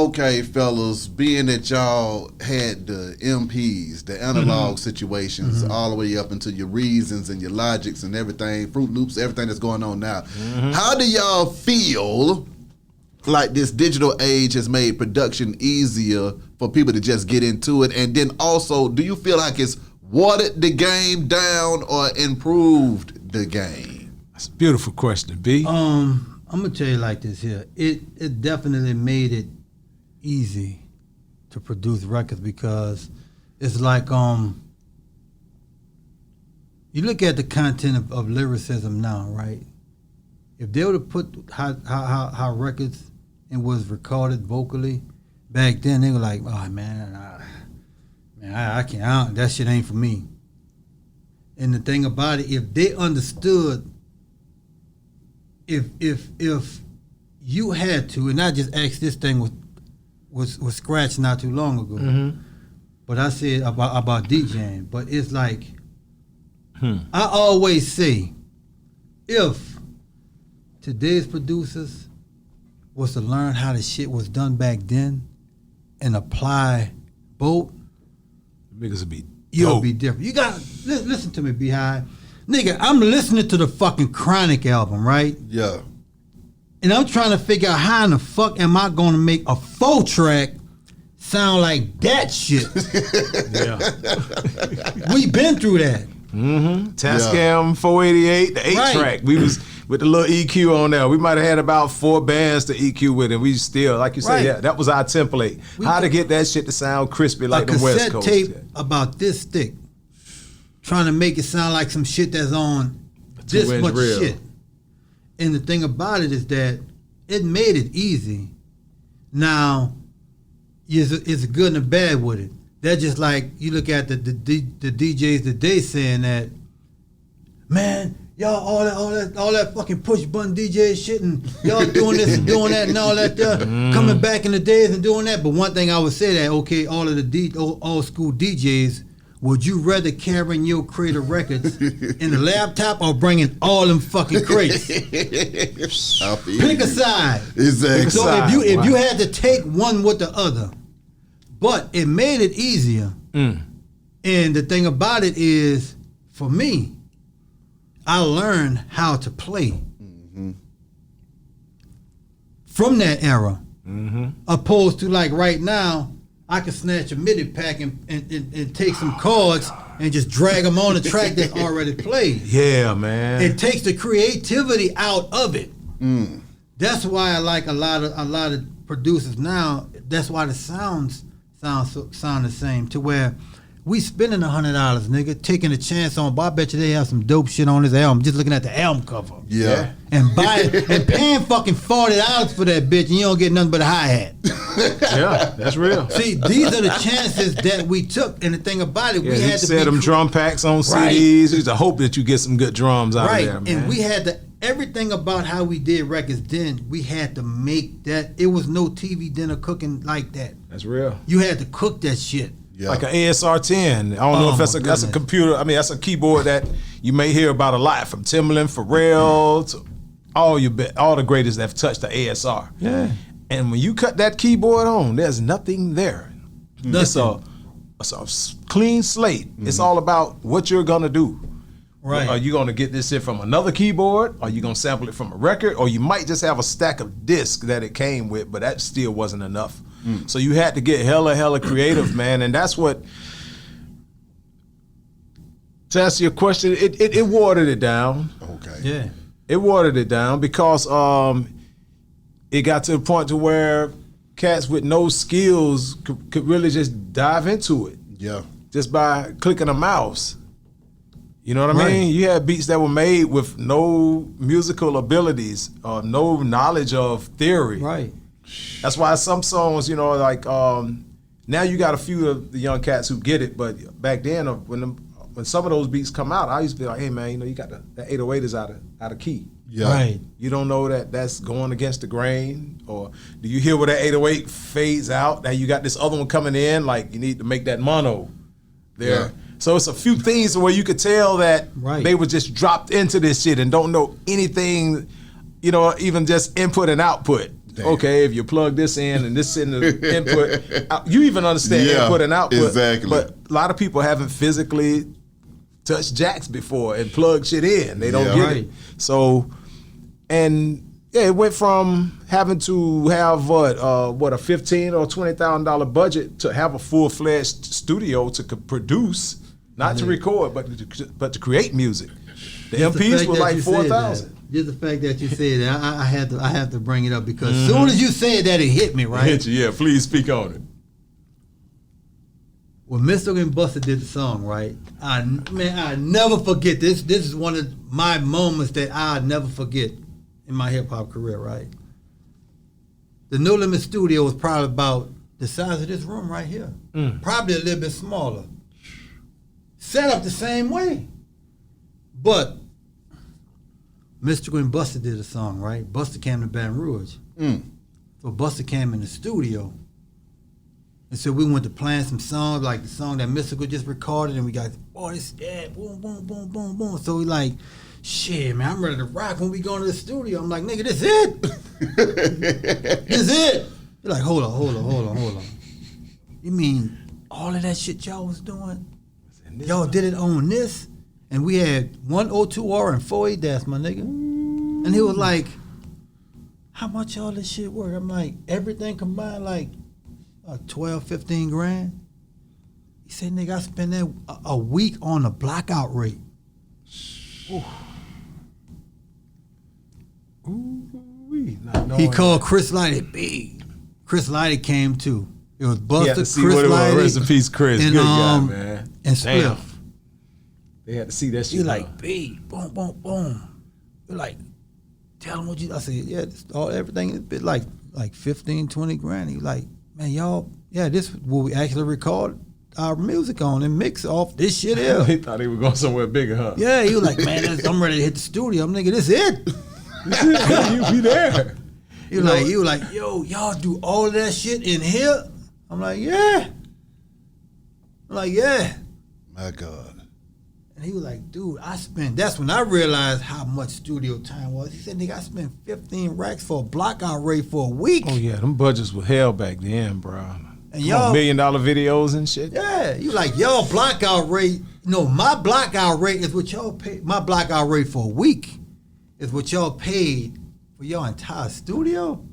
okay, fellas, being that y'all had the MPs, the analog situations, all the way up into your reasons and your logics and everything, Fruit Loops, everything that's going on now, how do y'all feel like this digital age has made production easier for people to just get into it? And then also, do you feel like it's watered the game down or improved the game? That's a beautiful question, B. I'm gonna tell you like this here. It definitely made it easy to produce records because it's like you look at the content of lyricism now, right? If they would have put how records and was recorded vocally back then, they were like, oh man, I can't. That shit ain't for me. And the thing about it, if they understood, if you had to, and I just asked this thing was scratched not too long ago, but I said about DJing, but it's like I always say, if today's producers was to learn how the shit was done back then and apply both, Niggas would be you'll be different. You got listen to me, Beehive. Nigga, I'm listening to the fucking Chronic album, right? Yeah. And I'm trying to figure out how in the fuck am I gonna make a 4-track sound like that shit. We been through that. Tascam 488, the 8-track. We was with the little EQ on there. We might have had about 4 bands to EQ with, and we still, like you said, yeah, that was our template. How to get that shit to sound crispy like the West Coast. A cassette tape about this thick, trying to make it sound like some shit that's on this much shit. And the thing about it is that it made it easy. Now, it's a good and a bad with it. That's just like you look at the DJs today saying that, man, y'all all that fucking push button DJ shit and y'all doing this and doing that and all that there, coming back in the days and doing that. But one thing I would say that, okay, all of the old school DJs, would you rather carrying your crate of records in the laptop or bringing all them fucking crates? Pick a side. Exactly. So if you had to take one with the other, but it made it easier. And the thing about it is, for me, I learned how to play from that era. Opposed to like right now, I can snatch a MIDI pack and take some chords and just drag them on the track that's already played. Yeah, man. It takes the creativity out of it. That's why I like a lot of producers now. That's why the sound the same. To where we spending $100, nigga, taking a chance on. But I bet you they have some dope shit on this album. Just looking at the album cover. Yeah. And buying and paying fucking $40 for that bitch, and you don't get nothing but a hi hat. Yeah, that's real. See, these are the chances that we took, and the thing about it, we had to set them drum packs on CDs. We used to hope that you get some good drums out of there, man. And we had to, everything about how we did records then, we had to make that. It was no TV dinner cooking like that. That's real. You had to cook that shit. Yeah. Like an ASR 10. I don't know if that's a computer. I mean, that's a keyboard that you may hear about a lot, from Timbaland, Pharrell, to all the greatest that have touched the ASR. Yeah. And when you cut that keyboard on, there's nothing there. It's a clean slate. It's all about what you're gonna do. Right. Are you gonna get this shit from another keyboard? Are you gonna sample it from a record? Or you might just have a stack of discs that it came with, but that still wasn't enough. So you had to get hella creative, man. And that's what, to answer your question, it watered it down. Okay. Yeah. It watered it down because it got to the point to where cats with no skills could really just dive into it. Yeah. Just by clicking a mouse. You know what I mean? You had beats that were made with no musical abilities or no knowledge of theory. Right. That's why some songs, like now you got a few of the young cats who get it, but back then when some of those beats come out, I used to be like, hey man, you got that 808 is out of key. Yeah. Right. You don't know that's going against the grain, or do you hear where that 808 fades out? Now you got this other one coming in, like you need to make that mono there. Yeah. So it's a few things where you could tell that they were just dropped into this shit and don't know anything, even just input and output. okay, if you plug this in and this in the input, you even understand input and output. Exactly. But a lot of people haven't physically touched jacks before and plugged shit in. They don't get it. So, and it went from having to have what a $15,000 or $20,000 budget to have a full-fledged studio to produce, not to record, but to create music. The MPs were like 4,000. Just the fact that you said that, I had to bring it up because as soon as you said that, it hit me, right? Hit you, yeah. Please speak on it. When Mystikal and Busta did the song, right? I never forget this. This is one of my moments that I'll never forget in my hip hop career, right? The No Limit studio was probably about the size of this room right here. Probably a little bit smaller. Set up the same way. But Mystikal and Busta did a song, right? Busta came to Baton Rouge. So Busta came in the studio. And so we went to playing some songs, like the song that Mystikal just recorded, and we got, this, boom, boom, boom, boom, boom. So we like, shit, man, I'm ready to rock when we go to the studio. I'm like, nigga, this it. This it. You're like, hold on. You mean all of that shit y'all was doing? Y'all did it on this? And we had 102R and 4/8, my nigga. And he was like, how much all this shit worth? I'm like, everything combined, like 12, 15 grand. He said, nigga, I spent that a week on the blackout rate. He called Chris Lighty B. Chris Lighty came too. It was Busta, Chris Lighty. Rest in peace, Chris. And, good guy, man. And Spliff. They had to see that shit. You like, B, boom, boom, boom. You're like, tell him what you, I said, yeah, everything is bit like 15, 20 grand. He was like, man, y'all, this is what we actually record our music on and mix off this shit here. He thought he was going somewhere bigger, huh? Yeah, he was like, man, I'm ready to hit the studio. I'm nigga, this it. You be there. You was like, yo, y'all do all of that shit in here? I'm like, yeah. My God. And he was like, dude, that's when I realized how much studio time was. He said, nigga, I spent 15 racks for a blockout rate for a week. Oh, yeah, them budgets were hell back then, bro. And y'all, $1 million videos and shit. Yeah, you like, y'all blockout rate, my blockout rate is what y'all pay. My blockout rate for a week is what y'all paid for your entire studio.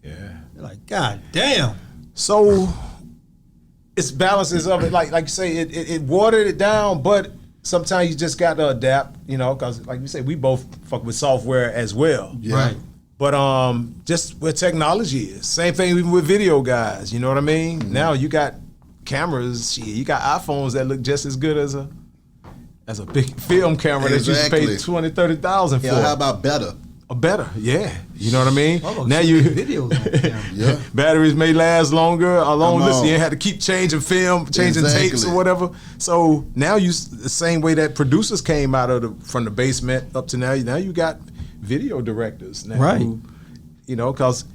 Yeah. You're like, God damn. So it's balances of it, like you say, it watered it down, but sometimes you just got to adapt, because like you say, we both fuck with software as well. Yeah. Right. But just where technology is. Same thing even with video guys, you know what I mean? Mm-hmm. Now you got cameras, you got iPhones that look just as good as a big film camera that you pay $20,000, $30,000 for. Yeah, how about better? Better, yeah. You know what I mean? Now you videos on camera. Batteries may last longer. You ain't had to keep changing film, changing tapes or whatever. So now the same way that producers came out from the basement up to now you got video directors now, right? Because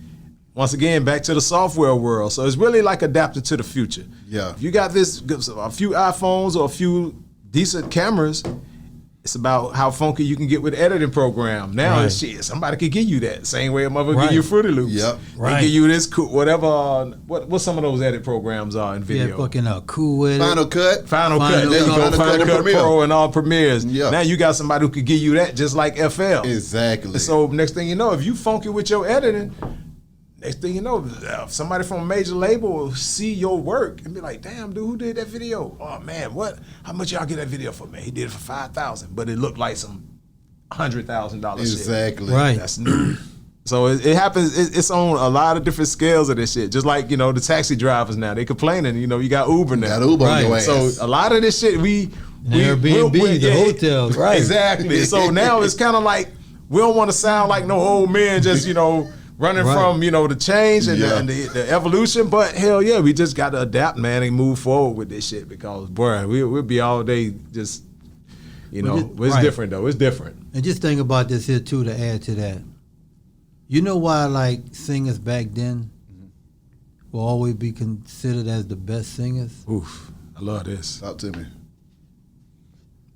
once again, back to the software world. So it's really like adapting to the future. Yeah. If you got a few iPhones or a few decent cameras, it's about how funky you can get with the editing program. Now, somebody could give you that. Same way a mother give you Fruity Loops. Yep. They give you this, whatever, what some of those edit programs are in video. Yeah, fucking Cool Edit. Final Cut. There you go. Final Cut Pro and all Premieres. Yep. Now you got somebody who could give you that just like FL. Exactly. So next thing you know, if you funky with your editing, next thing you know, somebody from a major label will see your work and be like, damn, dude, who did that video? Oh, man, how much y'all get that video for, man? He did it for $5,000, but it looked like some $100,000 shit. Exactly. Right. That's new. So it happens, it's on a lot of different scales of this shit. Just like, the taxi drivers now, they complaining, you got Uber now. Got Uber on your ass. So a lot of this shit, Airbnb, the hotels, right. Exactly. So now it's kind of like, we don't want to sound like no old man just, running from, the change and the evolution, but hell yeah, we just got to adapt, man, and move forward with this shit because, boy, we'll be all day just, it's different though. It's different. And just think about this here too, to add to that. You know why, like, singers back then will always be considered as the best singers? Oof, I love this. Talk to me.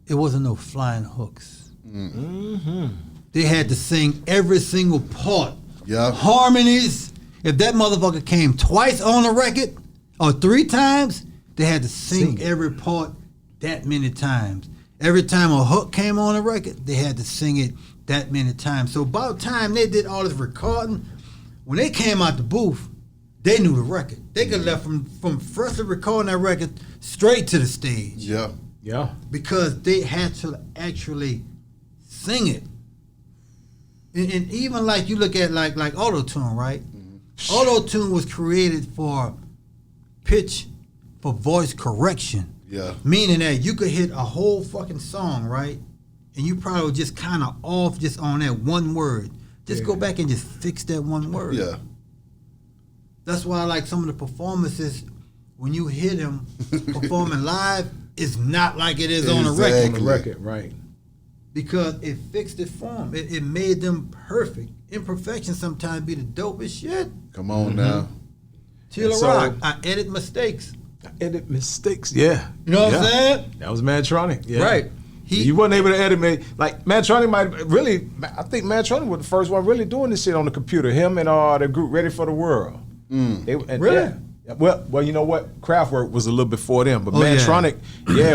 It wasn't no flying hooks. Mm-hmm. They had to sing every single part Yeah. harmonies. If that motherfucker came twice on the record or 3 times, they had to sing every part that many times. Every time a hook came on the record, they had to sing it that many times. So by the time they did all this recording, when they came out the booth, they knew the record. They could left from freshly recording that record straight to the stage. Yeah. Yeah. Because they had to actually sing it. And even like you look at like auto-tune, right? Mm-hmm. Auto-tune was created for pitch, for voice correction. Yeah. Meaning that you could hit a whole fucking song, right? And you probably were just kind of off just on that one word. Just go back and just fix that one word. Yeah. That's why I like some of the performances, when you hear them performing live, it's not like it is on the record. On the record, right. Because it fixed it for them. It made them perfect. Imperfection sometimes be the dopest shit. Come on now. Till So- Rock, I edit mistakes. Edit mistakes, yeah. You know what I'm saying? That was Mantronic, yeah. Right. You wasn't able to edit me. Like, Mantronic might really, I think Mantronic was the first one really doing this shit on the computer. Him and the group Ready for the World. Really? Yeah. Well, you know what? Kraftwerk was a little before them, but Oh, yeah. Mantronic,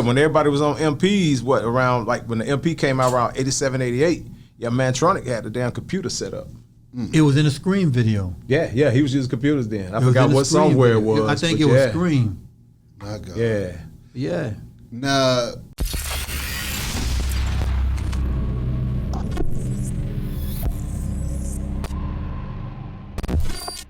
when everybody was on MPs, around, like, when the MP came out around 87, 88, Mantronic had the damn computer set up. It was in a Scream video. Yeah, he was using computers then. I It was forgot in a what Scream somewhere it video. was. I think but it was Scream. My God. Yeah. Yeah. Now,